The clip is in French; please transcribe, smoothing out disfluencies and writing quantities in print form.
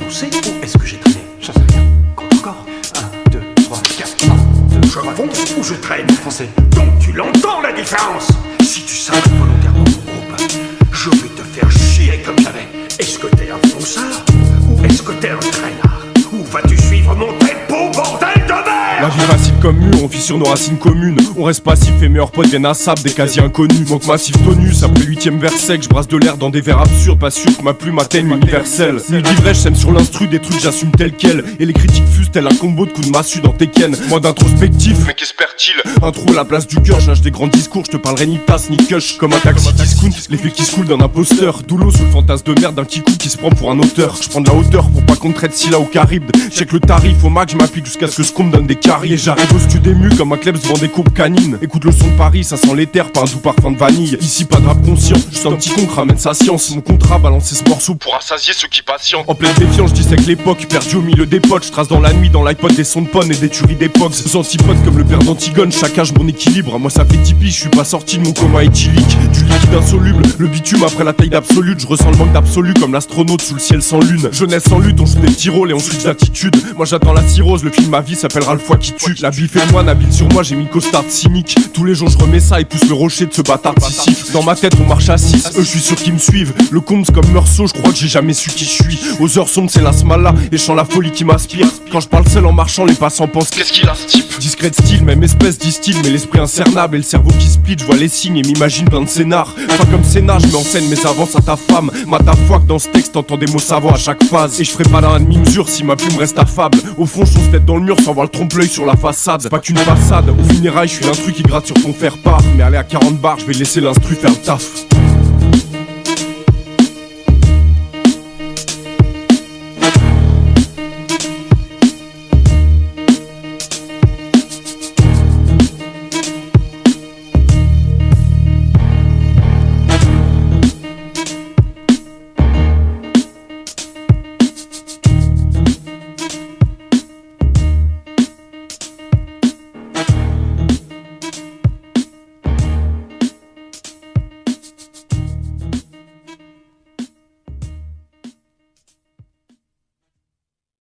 foncé ou est-ce que j'ai traîné? J'en sais rien. Encore. 1, 2, 3, 4. 1, 2, je fonce ou je traîne? Français. Donc tu l'entends la différence? Si tu sacs volontairement mon groupe, je vais te faire chier comme jamais. Est-ce que t'es un fonceur ou est-ce que t'es un traînard? Ou vas-tu suivre mon tempo, bordel de merde? La vie facile comme mur, on vit sur nos racines communes. On reste passif et meilleurs potes viennent à sable, des quasi inconnus. Manque massif tonus, après 8ème verset que je brasse de l'air dans des vers absurdes. Pas sûr que ma plume atteigne l'universel. Nuit d'ivresse, j'aime sur l'instru des trucs j'assume tel quel. Et les critiques fusent tel un combo de coups de massue dans Tekken. Moi d'introspectif, mais qu'espère-t-il? Un trou à la place du cœur, je lâche des grands discours, je te parlerai ni tasse ni cush. Comme un taxi discount, l'effet qui se coule d'un imposteur. Doulo sous le fantasme de merde d'un kikou qui se prend pour un auteur. Je prends de la hauteur pour pas qu'on me traite si là au Caribe. Check le tarif au max, je m'applique jusqu'à ce que ce qu'on me donne des caries. Et j'arrive au studio ému comme un klebs devant des courbes canines. Écoute le son de Paris, ça sent l'éther, pas un doux parfum de vanille. Ici pas de rap conscient, juste un petit con qui ramène sa science. Mon contrat, balancer ce morceau pour assasier ceux qui patientent. En pleine défiance, je dissèque l'époque, perdu au milieu des potes. Je trace dans la nuit, dans l'iPod des sons de ponne et des tueries d'époque. Aux antipodes comme le père d'Antigone, chaque âge mon équilibre. Moi ça fait tipi, je suis pas sorti de mon coma éthylique. Du liquide insoluble, le bitume après la taille d'absolute. Je ressens le manque d'absolu comme l'astronaute sous le ciel sans lune. Jeunesse sans lutte, on joue des petits rôles et on switch d'attitude. Moi j'attends la cirrhose, le film ma vie s'appellera le foie qui tue. La bif et moi, habile sur moi, j'ai mis le costard cynique. Tous les jours je remets ça et pousse le rocher de ce bâtard de Sisyphe. Dans ma tête on marche à 6, eux je suis sûr qu'ils me suivent. Le combe comme Meursault, je crois que j'ai jamais su qui je suis. Aux heures sombres c'est la smala et je sens la folie qui m'aspire. Quand je parle seul en marchant, les passants pensent qu'est-ce qu'il a ce type? Discret style, même espèce distille, mais l'esprit incernable et le cerveau qui split, je vois les signes et m'imagine plein de scénars. Pas comme Sénat, je mets en scène mes avances à ta femme. Ma ta foi que dans ce texte t'entends des mots savants à chaque phase. Et je ferai pas là un demi-mesure si ma plume reste affable. Au fond je fonce tête dans le mur sans voir le trompe-l'œil sur la façade. C'est pas qu'une façade, au funérailles je suis l'instru qui gratte sur ton faire-part. Mais aller à 40 bars, je vais laisser l'instru faire le taf.